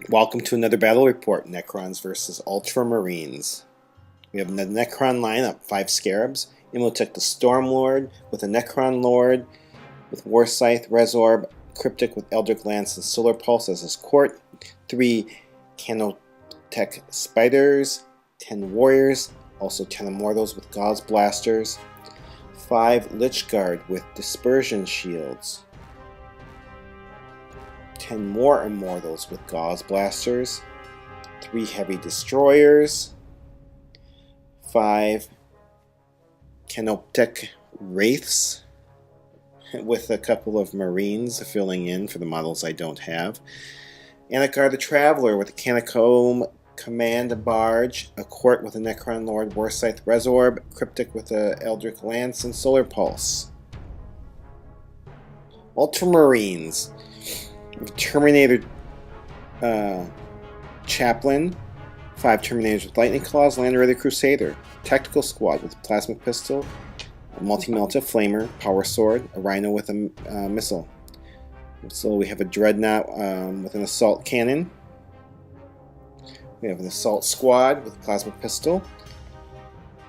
Welcome to another battle report, Necrons versus Ultramarines. We have the Necron lineup, 5 Scarabs, Imotech the Stormlord, with a Necron Lord, with War Scythe, Resorb, Cryptic with Eldritch Lance and Solar Pulse as his court, 3 Canotech Spiders, 10 Warriors, also 10 Immortals with Gauss Blasters, 5 Lich Guard with Dispersion Shields, 10 more Immortals with Gauss Blasters, 3 Heavy Destroyers, 5 Canoptech Wraiths, with a couple of Marines filling in for the models I don't have, Anakar the Traveler with a Catacomb Command Barge, a Court with a Necron Lord, War Scythe Resorb, Cryptic with a Eldritch Lance and Solar Pulse. Ultramarines. Terminator Chaplain, 5 Terminators with Lightning Claws, Land Raider Crusader, Tactical Squad with Plasma Pistol, a Multi-Melta Flamer, Power Sword, a Rhino with a missile. So we have a Dreadnought with an Assault Cannon. We have an Assault Squad with Plasma Pistol,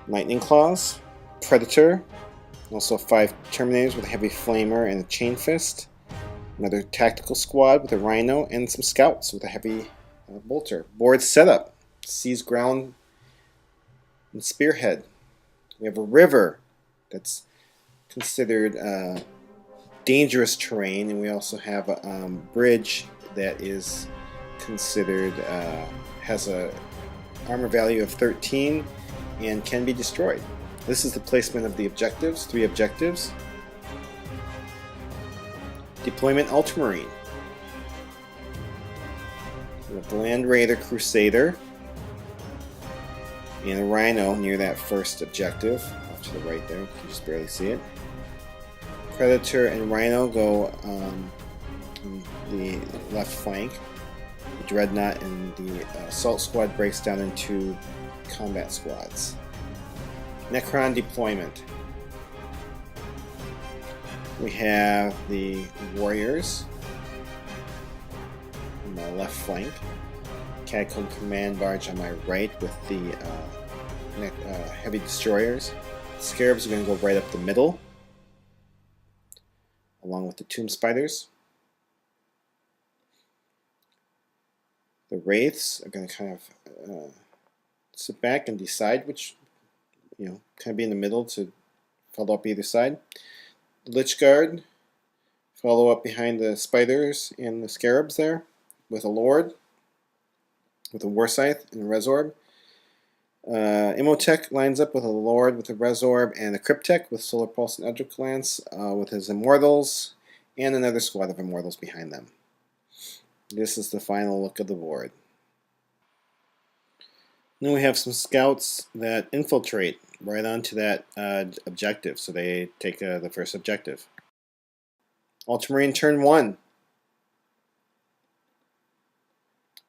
Lightning Claws, Predator, also 5 Terminators with a Heavy Flamer and a Chain Fist. Another Tactical Squad with a Rhino and some Scouts with a Heavy Bolter. Board setup, Seize Ground and Spearhead. We have a river that's considered dangerous terrain, and we also have a bridge that is considered has a armor value of 13 and can be destroyed. This is the placement of the objectives, 3 objectives. Deployment Ultramarine. We have the Land Raider Crusader and a Rhino near that first objective, off to the right there, you can just barely see it. Predator and Rhino go on the left flank. The Dreadnought and the Assault Squad breaks down into combat squads. Necron deployment. We have the Warriors on my left flank, Catacomb Command Barge on my right with the Heavy Destroyers. Scarabs are going to go right up the middle, along with the Tomb Spiders. The Wraiths are going to kind of sit back and decide which, kind of be in the middle to follow up either side. The Lich Guard follow up behind the Spiders and the Scarabs there with a Lord, with a War Scythe and a Resorb. Imotech lines up with a Lord with a Resorb and a Cryptek with Solar Pulse and Eldritch Lance with his Immortals, and another squad of Immortals behind them. This is the final look of the board. Then we have some Scouts that infiltrate right onto that objective, so they take the first objective. Ultramarine turn 1.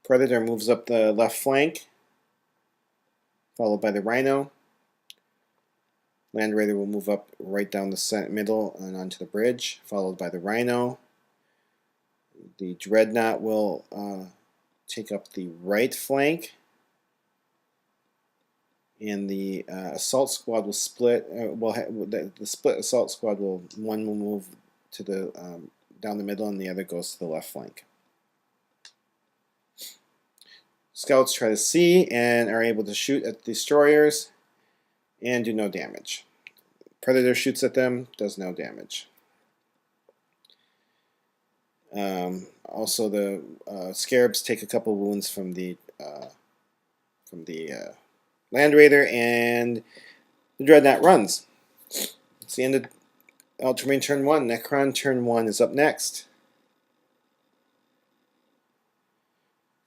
Predator moves up the left flank, followed by the Rhino. Land Raider will move up right down the middle and onto the bridge, followed by the Rhino. The Dreadnought will take up the right flank, and the Assault Squad will split. The split Assault Squad one will move to the down the middle, and the other goes to the left flank. Scouts try to see and are able to shoot at the Destroyers and do no damage. Predator shoots at them, does no damage. Also, the Scarabs take a couple wounds from the Land Raider, and the Dreadnought runs. It's the end of Ultramarine turn 1. Necron turn 1 is up next.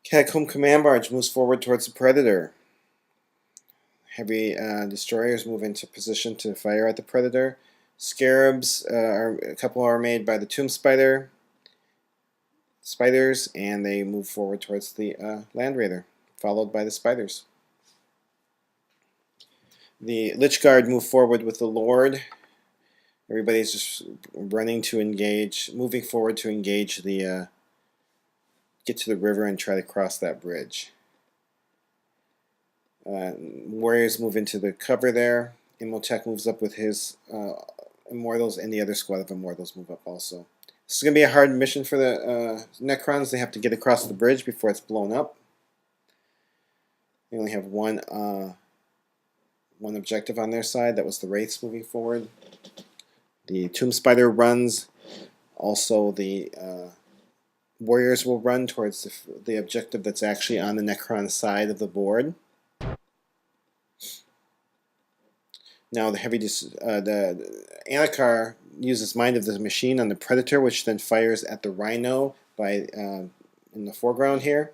Catacomb Command Barge moves forward towards the Predator. Heavy Destroyers move into position to fire at the Predator. Scarabs, a couple are made by the Tomb Spiders, and they move forward towards the Land Raider, followed by the Spiders. The Lich Guard move forward with the Lord. Everybody's just running to engage, moving forward to engage the get to the river and try to cross that bridge. Warriors move into the cover there. Imhotep moves up with his Immortals, and the other squad of Immortals move up also. This is going to be a hard mission for the Necrons. They have to get across the bridge before it's blown up. They only have one objective on their side. That was the Wraiths moving forward. The Tomb Spider runs. Also, the Warriors will run towards the objective that's actually on the Necron side of the board. Now the Anakar uses Mind of the Machine on the Predator, which then fires at the Rhino by in the foreground here.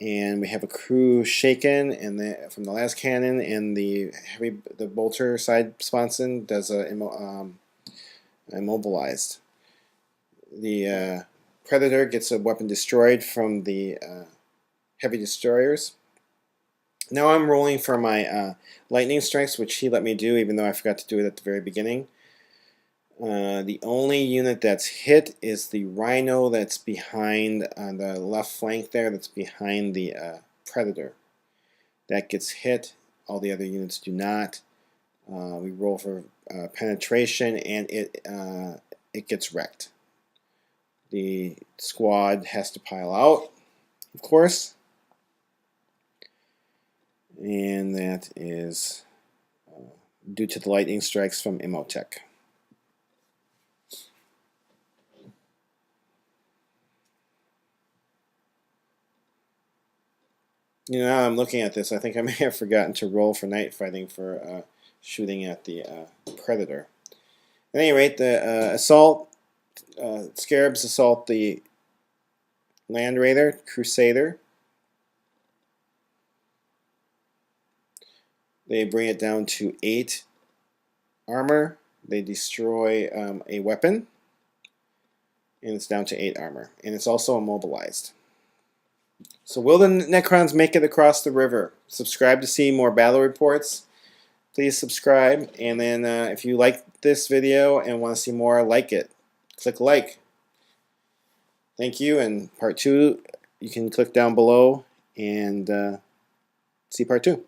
And we have a crew shaken, and from the last cannon, and the bolter side sponson does immobilized. The Predator gets a weapon destroyed from the heavy destroyers. Now I'm rolling for my lightning strikes, which he let me do, even though I forgot to do it at the very beginning. The only unit that's hit is the Rhino that's behind on the left flank there, that's behind the Predator. That gets hit. All the other units do not. We roll for penetration, and it gets wrecked. The squad has to pile out, of course. And that is due to the lightning strikes from Imhotep. You know, now I'm looking at this, I think I may have forgotten to roll for night fighting for shooting at the Predator. At any rate, the Scarabs assault the Land Raider, Crusader. They bring it down to 8 armor. They destroy a weapon, and it's down to 8 armor. And it's also immobilized. So will the Necrons make it across the river? Subscribe to see more battle reports. Please subscribe. And then if you like this video and want to see more, like it. Click like. Thank you. And part 2, you can click down below and see part 2.